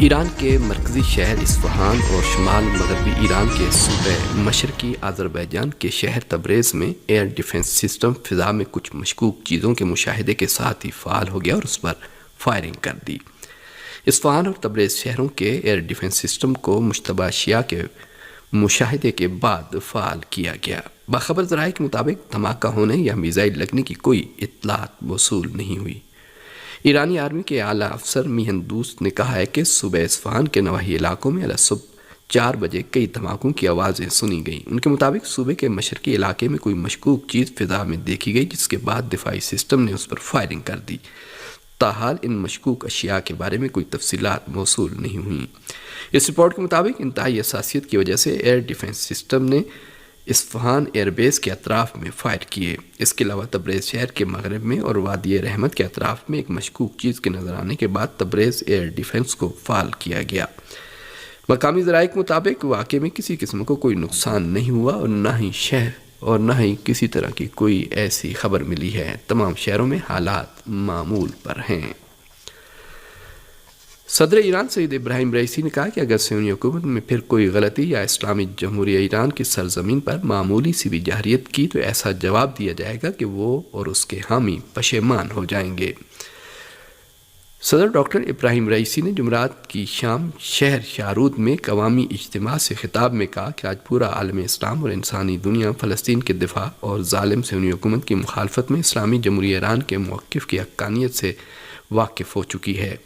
ایران کے مرکزی شہر اصفہان اور شمال مغربی ایران کے صوبہ مشرقی آذربائیجان کے شہر تبریز میں ایئر ڈیفنس سسٹم فضا میں کچھ مشکوک چیزوں کے مشاہدے کے ساتھ ہی فعال ہو گیا اور اس پر فائرنگ کر دی۔ اصفہان اور تبریز شہروں کے ایئر ڈیفنس سسٹم کو مشتبہ اشیاء کے مشاہدے کے بعد فعال کیا گیا۔ باخبر ذرائع کے مطابق دھماکہ ہونے یا میزائل لگنے کی کوئی اطلاعات موصول نہیں ہوئی۔ ایرانی آرمی کے اعلیٰ افسر میہن دوست نے کہا ہے کہ صبح اصفہان کے نواحی علاقوں میں صبح 4 بجے کئی دھماکوں کی آوازیں سنی گئیں۔ ان کے مطابق صوبے کے مشرقی علاقے میں کوئی مشکوک چیز فضا میں دیکھی گئی، جس کے بعد دفاعی سسٹم نے اس پر فائرنگ کر دی۔ تاحال ان مشکوک اشیاء کے بارے میں کوئی تفصیلات موصول نہیں ہوئیں۔ اس رپورٹ کے مطابق انتہائی حساسیت کی وجہ سے ایئر ڈیفنس سسٹم نے اصفہان ایئر بیس کے اطراف میں فائر کیے۔ اس کے علاوہ تبریز شہر کے مغرب میں اور وادی رحمت کے اطراف میں ایک مشکوک چیز کے نظر آنے کے بعد تبریز ایئر ڈیفنس کو فعال کیا گیا۔ مقامی ذرائع کے مطابق واقعے میں کسی قسم کو کوئی نقصان نہیں ہوا اور نہ ہی کسی طرح کی کوئی ایسی خبر ملی ہے۔ تمام شہروں میں حالات معمول پر ہیں۔ صدر ایران سید ابراہیم رئیسی نے کہا کہ اگر صہیونی حکومت میں پھر کوئی غلطی یا اسلامی جمہوریہ ایران کی سرزمین پر معمولی سی بھی جارحیت کی تو ایسا جواب دیا جائے گا کہ وہ اور اس کے حامی پشیمان ہو جائیں گے۔ صدر ڈاکٹر ابراہیم رئیسی نے جمعرات کی شام شہر شارود میں ایک عوامی اجتماع سے خطاب میں کہا کہ آج پورا عالم اسلام اور انسانی دنیا فلسطین کے دفاع اور ظالم صہیونی حکومت کی مخالفت میں اسلامی جمہوریہ ایران کے موقف کی حقانیت سے واقف ہو چکی ہے۔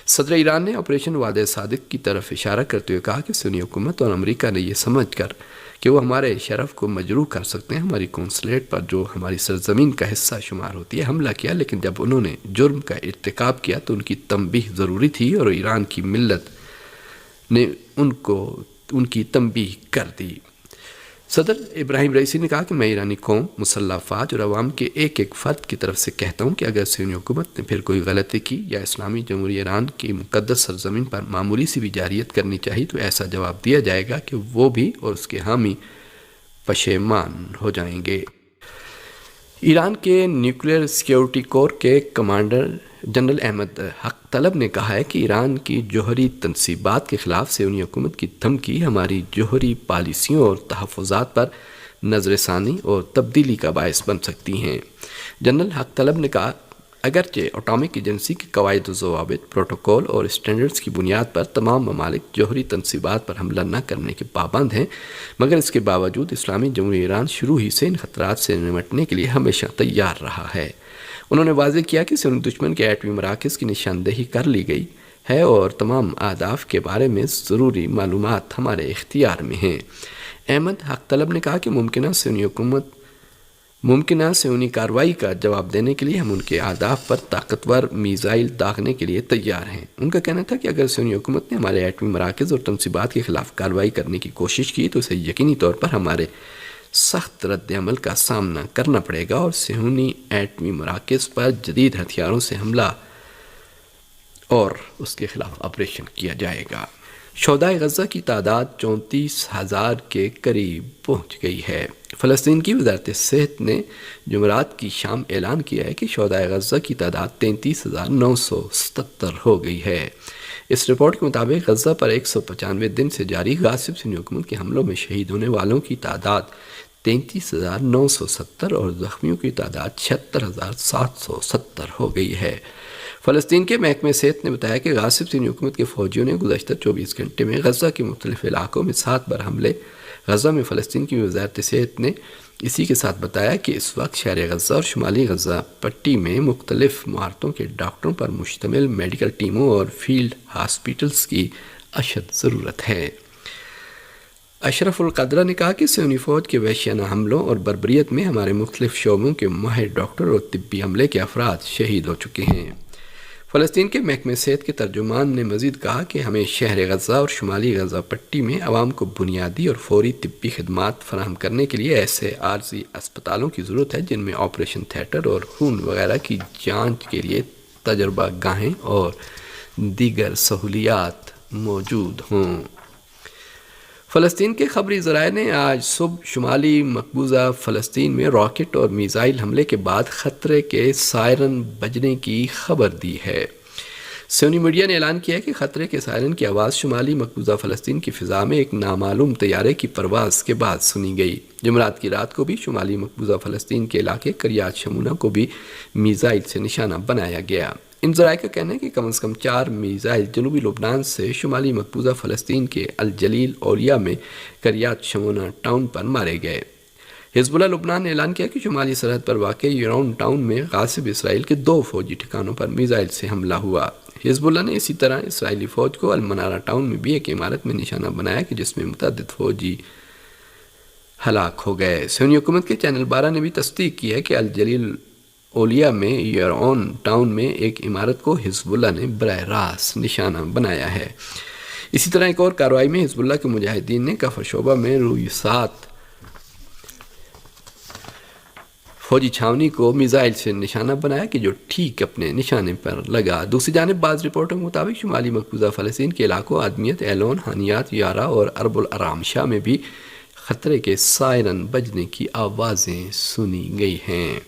صدر ایران نے آپریشن وعدہ صادق کی طرف اشارہ کرتے ہوئے کہا کہ سنی حکومت اور امریکہ نے یہ سمجھ کر کہ وہ ہمارے شرف کو مجروح کر سکتے ہیں ہماری قونصلیٹ پر جو ہماری سرزمین کا حصہ شمار ہوتی ہے حملہ کیا، لیکن جب انہوں نے جرم کا ارتکاب کیا تو ان کی تنبیہ ضروری تھی اور ایران کی ملت نے ان کی تنبیہ کر دی۔ صدر ابراہیم رئیسی نے کہا کہ میں ایرانی قوم، مسلح افواج اور عوام کے ایک ایک فرد کی طرف سے کہتا ہوں کہ اگر صہیونی حکومت نے پھر کوئی غلطی کی یا اسلامی جمہوریہ ایران کی مقدس سرزمین پر معمولی سی بھی جارحیت کرنی چاہیے تو ایسا جواب دیا جائے گا کہ وہ بھی اور اس کے حامی پشیمان ہو جائیں گے۔ ایران کے نیوکلیئر سیکیورٹی کور کے کمانڈر جنرل احمد حق طلب نے کہا ہے کہ ایران کی جوہری تنصیبات کے خلاف صہیونی حکومت کی دھمکی ہماری جوہری پالیسیوں اور تحفظات پر نظر ثانی اور تبدیلی کا باعث بن سکتی ہیں۔ جنرل حق طلب نے کہا اگرچہ اٹامک ایجنسی کے قواعد و ضوابط، پروٹوکول اور اسٹینڈرڈز کی بنیاد پر تمام ممالک جوہری تنصیبات پر حملہ نہ کرنے کے پابند ہیں، مگر اس کے باوجود اسلامی جمہوریہ ایران شروع ہی سے ان خطرات سے نمٹنے کے لیے ہمیشہ تیار رہا ہے۔ انہوں نے واضح کیا کہ صہیونی دشمن کے ایٹمی مراکز کی نشاندہی کر لی گئی ہے اور تمام اہداف کے بارے میں ضروری معلومات ہمارے اختیار میں ہیں۔ احمد حق طلب نے کہا کہ ممکنہ صہیونی کارروائی کا جواب دینے کے لیے ہم ان کے اہداف پر طاقتور میزائل داغنے کے لیے تیار ہیں۔ ان کا کہنا تھا کہ اگر صہیونی حکومت نے ہمارے ایٹمی مراکز اور تنصیبات کے خلاف کارروائی کرنے کی کوشش کی تو اسے یقینی طور پر ہمارے سخت رد عمل کا سامنا کرنا پڑے گا اور صہیونی ایٹمی مراکز پر جدید ہتھیاروں سے حملہ اور اس کے خلاف آپریشن کیا جائے گا۔ شہدائے غزہ کی تعداد 34,000 کے قریب پہنچ گئی ہے۔ فلسطین کی وزارت صحت نے جمعرات کی شام اعلان کیا ہے کہ شہدائے غزہ کی تعداد 33,977 ہو گئی ہے۔ اس رپورٹ کے مطابق غزہ پر 195 دن سے جاری غاصب صہیونی حکومت کے حملوں میں شہید ہونے والوں کی تعداد 33,970 اور زخمیوں کی تعداد 76,770 ہو گئی ہے۔ فلسطین کے محکمہ صحت نے بتایا کہ غاصب صہیونی حکومت کے فوجیوں نے گزشتہ 24 گھنٹے میں غزہ کے مختلف علاقوں میں 7 بار حملے۔ غزہ میں فلسطین کی وزارت صحت نے اسی کے ساتھ بتایا کہ اس وقت شہر غزہ اور شمالی غزہ پٹی میں مختلف مہارتوں کے ڈاکٹروں پر مشتمل میڈیکل ٹیموں اور فیلڈ ہاسپٹلز کی اشد ضرورت ہے۔ اشرف القدرہ نے کہا کہ صہیونی فوج کے وحشیانہ حملوں اور بربریت میں ہمارے مختلف شعبوں کے ماہر ڈاکٹر اور طبی عملے کے افراد شہید ہو چکے ہیں۔ فلسطین کے محکمہ صحت کے ترجمان نے مزید کہا کہ ہمیں شہر غزہ اور شمالی غزہ پٹی میں عوام کو بنیادی اور فوری طبی خدمات فراہم کرنے کے لیے ایسے عارضی اسپتالوں کی ضرورت ہے جن میں آپریشن تھیٹر اور خون وغیرہ کی جانچ کے لیے تجربہ گاہیں اور دیگر سہولیات موجود ہوں۔ فلسطین کے خبری ذرائع نے آج صبح شمالی مقبوضہ فلسطین میں راکٹ اور میزائل حملے کے بعد خطرے کے سائرن بجنے کی خبر دی ہے۔ سونی میڈیا نے اعلان کیا کہ خطرے کے سائرن کی آواز شمالی مقبوضہ فلسطین کی فضا میں ایک نامعلوم طیارے کی پرواز کے بعد سنی گئی۔ جمعرات کی رات کو بھی شمالی مقبوضہ فلسطین کے علاقے کریات شمونہ کو بھی میزائل سے نشانہ بنایا گیا۔ ان ذرائع کا کہنا ہے کہ کم از کم 4 میزائل جنوبی لبنان سے شمالی مقبوضہ فلسطین کے الجلیل اولیاء میں کریات شمونہ ٹاؤن پر مارے گئے۔ حزب اللہ لبنان نے اعلان کیا کہ شمالی سرحد پر واقع یرون ٹاؤن میں غاصب اسرائیل کے 2 فوجی ٹھکانوں پر میزائل سے حملہ ہوا۔ حزب اللہ نے اسی طرح اسرائیلی فوج کو المنارہ ٹاؤن میں بھی ایک عمارت میں نشانہ بنایا کہ جس میں متعدد فوجی ہلاک ہو گئے۔ سونی حکومت کے چینل 12 نے بھی تصدیق کی ہے کہ الجلیل اولیاء میں یرون ٹاؤن میں ایک عمارت کو حزب اللہ نے براہ راست نشانہ بنایا ہے۔ اسی طرح ایک اور کارروائی میں حزب اللہ کے مجاہدین نے کفر شعبہ میں روئی 7 فوجی چھاونی کو میزائل سے نشانہ بنایا کہ جو ٹھیک اپنے نشانے پر لگا۔ دوسری جانب بعض رپورٹوں کے مطابق شمالی مقبوضہ فلسطین کے علاقوں آدمیت، ایلون، ہانیات، یارا اور ارب الارام شاہ میں بھی خطرے کے سائرن بجنے کی آوازیں سنی گئی ہیں۔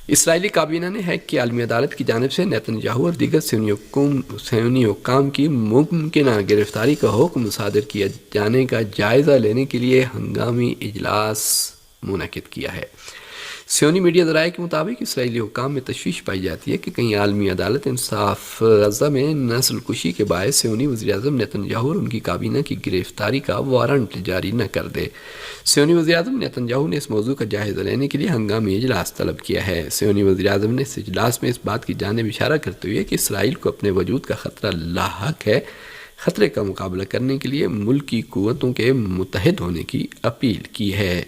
اسرائیلی کابینہ نے ہیگ کی عالمی عدالت کی جانب سے نیتن یاہو اور دیگر صہیونی حکام کی ممکنہ گرفتاری کا حکم صادر کیے جانے کا جائزہ لینے کے لیے ہنگامی اجلاس منعقد کیا ہے۔ سیونی میڈیا ذرائع کے مطابق اسرائیلی حکام میں تشویش پائی جاتی ہے کہ کہیں عالمی عدالت انصاف غزہ میں نسل کشی کے باعث سیونی وزیراعظم نیتن یاہو اور ان کی کابینہ کی گرفتاری کا وارنٹ جاری نہ کر دے۔ سیونی وزیراعظم نیتن یاہو نے اس موضوع کا جائزہ لینے کے لیے ہنگامی اجلاس طلب کیا ہے۔ سیونی وزیراعظم نے اس اجلاس میں اس بات کی جانب اشارہ کرتے ہوئے کہ اسرائیل کو اپنے وجود کا خطرہ لاحق ہے، خطرے کا مقابلہ کرنے کے لیے ملکی قوتوں کے متحد ہونے کی اپیل کی ہے۔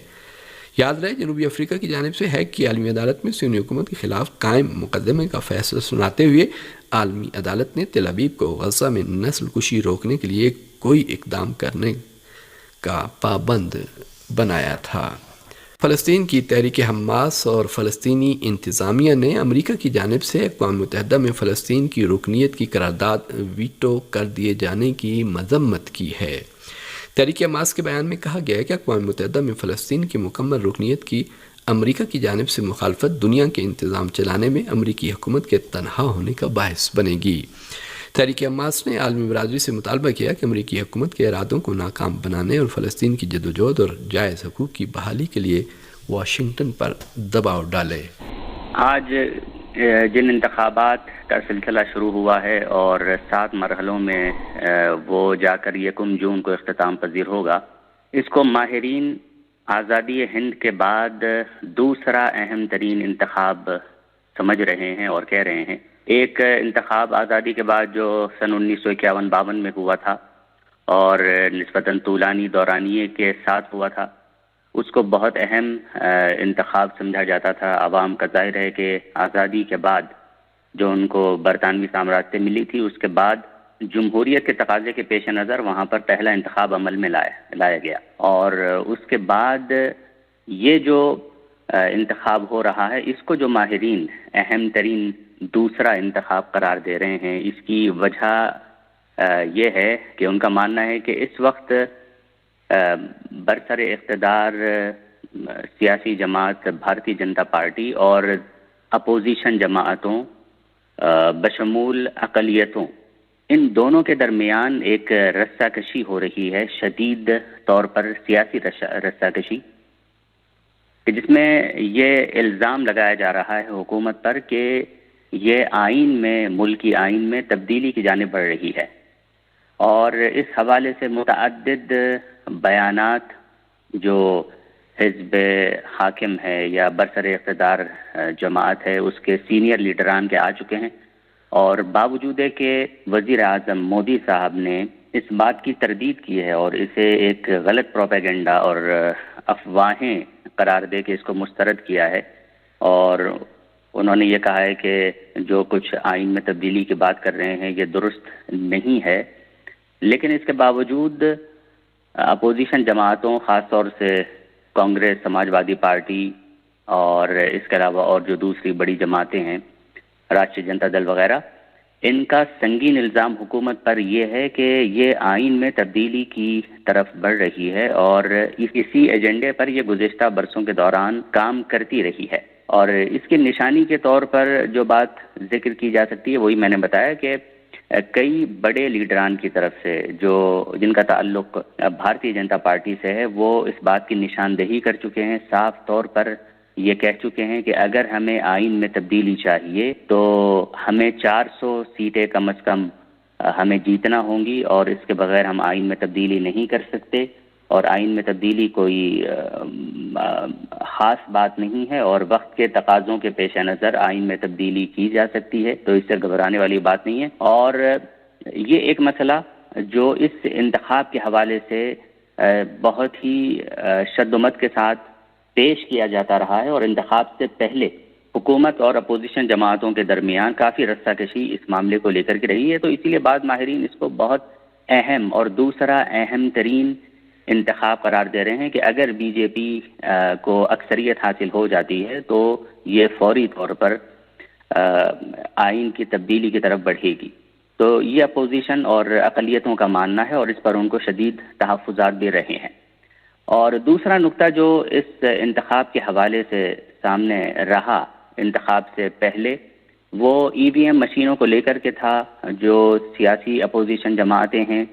یاد رہے جنوبی افریقہ کی جانب سے ہیگ کی عالمی عدالت میں سیونی حکومت کے خلاف قائم مقدمے کا فیصلہ سناتے ہوئے عالمی عدالت نے تل ابیب کو غزہ میں نسل کشی روکنے کے لیے کوئی اقدام کرنے کا پابند بنایا تھا۔ فلسطین کی تحریک حماس اور فلسطینی انتظامیہ نے امریکہ کی جانب سے اقوام متحدہ میں فلسطین کی رکنیت کی قرارداد ویٹو کر دیے جانے کی مذمت کی ہے۔ تحریک حماس کے بیان میں کہا گیا ہے کہ اقوام متحدہ میں فلسطین کی مکمل رکنیت کی امریکہ کی جانب سے مخالفت دنیا کے انتظام چلانے میں امریکی حکومت کے تنہا ہونے کا باعث بنے گی۔ تحریک حماس نے عالمی برادری سے مطالبہ کیا کہ امریکی حکومت کے ارادوں کو ناکام بنانے اور فلسطین کی جدوجہد اور جائز حقوق کی بحالی کے لیے واشنگٹن پر دباؤ ڈالے۔ آج جن انتخابات کا سلسلہ شروع ہوا ہے اور 7 مرحلوں میں وہ جا کر 1 جون کو اختتام پذیر ہوگا، اس کو ماہرین آزادی ہند کے بعد دوسرا اہم ترین انتخاب سمجھ رہے ہیں اور کہہ رہے ہیں۔ ایک انتخاب آزادی کے بعد جو سن 1951-52 میں ہوا تھا اور نسبتاً طولانی دورانیے کے ساتھ ہوا تھا، اس کو بہت اہم انتخاب سمجھا جاتا تھا۔ عوام کا ظاہر ہے کہ آزادی کے بعد جو ان کو برطانوی سامراج سے ملی تھی، اس کے بعد جمہوریت کے تقاضے کے پیش نظر وہاں پر پہلا انتخاب عمل میں لایا گیا، اور اس کے بعد یہ جو انتخاب ہو رہا ہے، اس کو جو ماہرین اہم ترین دوسرا انتخاب قرار دے رہے ہیں، اس کی وجہ یہ ہے کہ ان کا ماننا ہے کہ اس وقت برسر اقتدار سیاسی جماعت بھارتی جنتا پارٹی اور اپوزیشن جماعتوں بشمول اقلیتوں، ان دونوں کے درمیان ایک رسہ کشی ہو رہی ہے، شدید طور پر سیاسی رسہ کشی، جس میں یہ الزام لگایا جا رہا ہے حکومت پر کہ یہ آئین میں، ملکی آئین میں تبدیلی کی جانب بڑھ رہی ہے۔ اور اس حوالے سے متعدد بیانات جو حزب حاکم ہے یا برسر اقتدار جماعت ہے اس کے سینئر لیڈران کے آ چکے ہیں، اور باوجود کہ وزیر اعظم مودی صاحب نے اس بات کی تردید کی ہے اور اسے ایک غلط پروپیگنڈا اور افواہیں قرار دے کے اس کو مسترد کیا ہے، اور انہوں نے یہ کہا ہے کہ جو کچھ آئین میں تبدیلی کی بات کر رہے ہیں یہ درست نہیں ہے، لیکن اس کے باوجود اپوزیشن جماعتوں، خاص طور سے کانگریس، سماجوادی پارٹی اور اس کے علاوہ اور جو دوسری بڑی جماعتیں ہیں، راشٹریہ جنتا دل وغیرہ، ان کا سنگین الزام حکومت پر یہ ہے کہ یہ آئین میں تبدیلی کی طرف بڑھ رہی ہے اور اسی ایجنڈے پر یہ گزشتہ برسوں کے دوران کام کرتی رہی ہے۔ اور اس کی نشانی کے طور پر جو بات ذکر کی جا سکتی ہے وہی میں نے بتایا کہ کئی بڑے لیڈران کی طرف سے جن کا تعلق بھارتیہ جنتا پارٹی سے ہے، وہ اس بات کی نشاندہی کر چکے ہیں، صاف طور پر یہ کہہ چکے ہیں کہ اگر ہمیں آئین میں تبدیلی چاہیے تو ہمیں 400 سیٹیں کم از کم ہمیں جیتنا ہوں گی، اور اس کے بغیر ہم آئین میں تبدیلی نہیں کر سکتے، اور آئین میں تبدیلی کوئی خاص بات نہیں ہے، اور وقت کے تقاضوں کے پیش نظر آئین میں تبدیلی کی جا سکتی ہے، تو اس سے گھبرانے والی بات نہیں ہے۔ اور یہ ایک مسئلہ جو اس انتخاب کے حوالے سے بہت ہی شدت کے ساتھ پیش کیا جاتا رہا ہے، اور انتخاب سے پہلے حکومت اور اپوزیشن جماعتوں کے درمیان کافی رسہ کشی اس معاملے کو لے کر کے رہی ہے، تو اسی لیے بعض ماہرین اس کو بہت اہم اور دوسرا اہم ترین انتخاب قرار دے رہے ہیں کہ اگر بی جے پی کو اکثریت حاصل ہو جاتی ہے تو یہ فوری طور پر آئین کی تبدیلی کی طرف بڑھے گی۔ تو یہ اپوزیشن اور اقلیتوں کا ماننا ہے، اور اس پر ان کو شدید تحفظات بھی رہے ہیں۔ اور دوسرا نقطہ جو اس انتخاب کے حوالے سے سامنے رہا انتخاب سے پہلے، وہ ای وی ایم مشینوں کو لے کر کے تھا۔ جو سیاسی اپوزیشن جماعتیں ہیں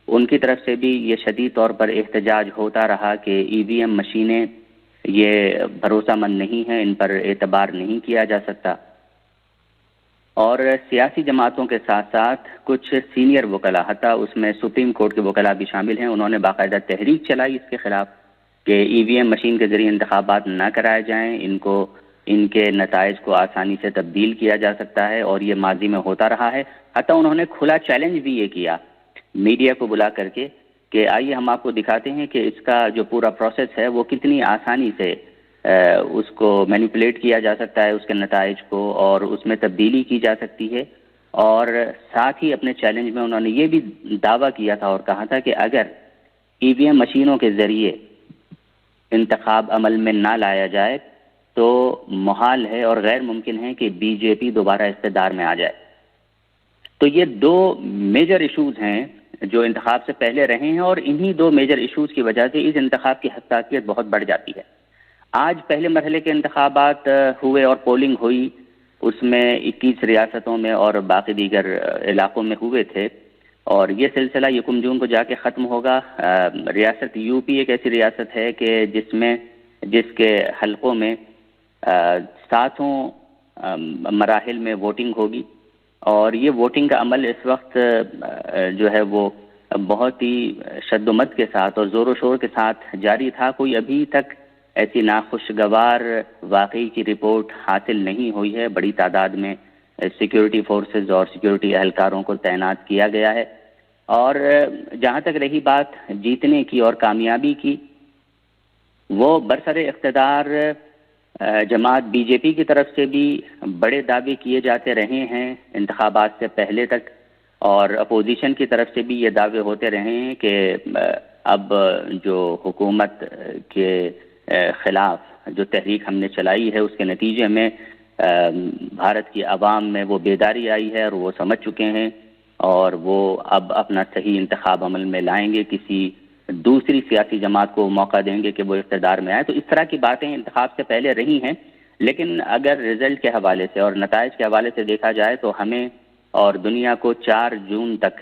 ان کی طرف سے بھی یہ شدید طور پر احتجاج ہوتا رہا کہ ای وی ایم مشینیں یہ بھروسہ مند نہیں ہیں، ان پر اعتبار نہیں کیا جا سکتا۔ اور سیاسی جماعتوں کے ساتھ ساتھ کچھ سینئر وکلاء، حتیٰ اس میں سپریم کورٹ کے وکلاء بھی شامل ہیں، انہوں نے باقاعدہ تحریک چلائی اس کے خلاف کہ ای وی ایم مشین کے ذریعے انتخابات نہ کرائے جائیں، ان کے نتائج کو آسانی سے تبدیل کیا جا سکتا ہے، اور یہ ماضی میں ہوتا رہا ہے۔ حتیٰ انہوں نے کھلا چیلنج بھی یہ کیا میڈیا کو بلا کر کے کہ آئیے ہم آپ کو دکھاتے ہیں کہ اس کا جو پورا پروسیس ہے وہ کتنی آسانی سے اس کو مینیپولیٹ کیا جا سکتا ہے، اس کے نتائج کو، اور اس میں تبدیلی کی جا سکتی ہے۔ اور ساتھ ہی اپنے چیلنج میں انہوں نے یہ بھی دعویٰ کیا تھا اور کہا تھا کہ اگر ای وی ایم مشینوں کے ذریعے انتخاب عمل میں نہ لایا جائے تو محال ہے اور غیر ممکن ہے کہ بی جے پی دوبارہ اقتدار میں آ جائے۔ تو یہ دو میجر ایشوز ہیں جو انتخاب سے پہلے رہے ہیں، اور انہی دو میجر ایشوز کی وجہ سے اس انتخاب کی حساسیت بہت بڑھ جاتی ہے۔ آج پہلے مرحلے کے انتخابات ہوئے اور پولنگ ہوئی، اس میں 21 ریاستوں میں اور باقی دیگر علاقوں میں ہوئے تھے، اور یہ سلسلہ یکم جون کو جا کے ختم ہوگا۔ ریاست یو پی ایک ایسی ریاست ہے کہ جس کے حلقوں میں 7 مراحل میں ووٹنگ ہوگی، اور یہ ووٹنگ کا عمل اس وقت جو ہے وہ بہت ہی شد و مد کے ساتھ اور زور و شور کے ساتھ جاری تھا۔ کوئی ابھی تک ایسی ناخوشگوار واقعی کی رپورٹ حاصل نہیں ہوئی ہے۔ بڑی تعداد میں سیکیورٹی فورسز اور سیکیورٹی اہلکاروں کو تعینات کیا گیا ہے۔ اور جہاں تک رہی بات جیتنے کی اور کامیابی کی، وہ برسر اقتدار جماعت بی جے پی کی طرف سے بھی بڑے دعوے کیے جاتے رہے ہیں انتخابات سے پہلے تک، اور اپوزیشن کی طرف سے بھی یہ دعوے ہوتے رہے ہیں کہ اب جو حکومت کے خلاف جو تحریک ہم نے چلائی ہے اس کے نتیجے میں بھارت کی عوام میں وہ بیداری آئی ہے، اور وہ سمجھ چکے ہیں، اور وہ اب اپنا صحیح انتخاب عمل میں لائیں گے، کسی دوسری سیاسی جماعت کو موقع دیں گے کہ وہ اقتدار میں آئے۔ تو اس طرح کی باتیں انتخاب سے پہلے رہی ہیں، لیکن اگر رزلٹ کے حوالے سے اور نتائج کے حوالے سے دیکھا جائے تو ہمیں اور دنیا کو 4 جون تک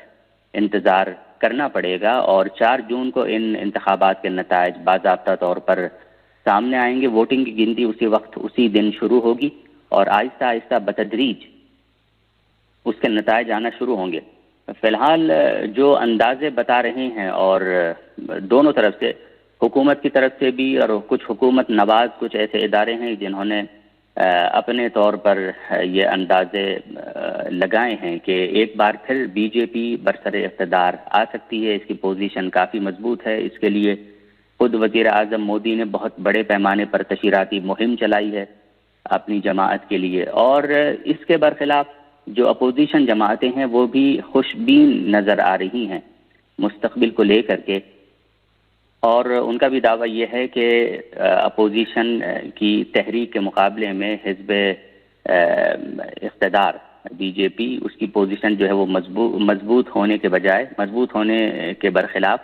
انتظار کرنا پڑے گا، اور 4 جون کو ان انتخابات کے نتائج باضابطہ طور پر سامنے آئیں گے۔ ووٹنگ کی گنتی اسی دن شروع ہوگی، اور آہستہ آہستہ بتدریج اس کے نتائج آنا شروع ہوں گے۔ فی الحال جو اندازے بتا رہے ہیں، اور دونوں طرف سے، حکومت کی طرف سے بھی اور کچھ حکومت نواز کچھ ایسے ادارے ہیں جنہوں نے اپنے طور پر یہ اندازے لگائے ہیں کہ ایک بار پھر بی جے پی برسر اقتدار آ سکتی ہے، اس کی پوزیشن کافی مضبوط ہے۔ اس کے لیے خود وزیر اعظم مودی نے بہت بڑے پیمانے پر تشہیراتی مہم چلائی ہے اپنی جماعت کے لیے، اور اس کے برخلاف جو اپوزیشن جماعتیں ہیں وہ بھی خوش بین نظر آ رہی ہیں مستقبل کو لے کر کے، اور ان کا بھی دعویٰ یہ ہے کہ اپوزیشن کی تحریک کے مقابلے میں حزب اقتدار بی جے پی، اس کی پوزیشن جو ہے وہ مضبوط ہونے کے بجائے، مضبوط ہونے کے برخلاف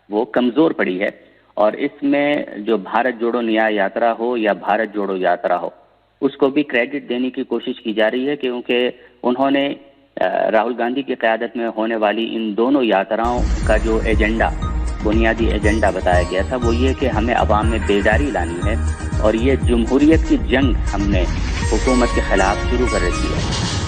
وہ کمزور پڑی ہے۔ اور اس میں جو بھارت جوڑو نیا یاترا ہو یا بھارت جوڑو یاترا ہو، اس کو بھی کریڈٹ دینے کی کوشش کی جا رہی ہے، کیونکہ انہوں نے راہل گاندھی کی قیادت میں ہونے والی ان دونوں یاتراؤں کا جو ایجنڈا، بنیادی ایجنڈا بتایا گیا تھا، وہ یہ کہ ہمیں عوام میں بیداری لانی ہے، اور یہ جمہوریت کی جنگ ہم نے حکومت کے خلاف شروع کر رکھی ہے۔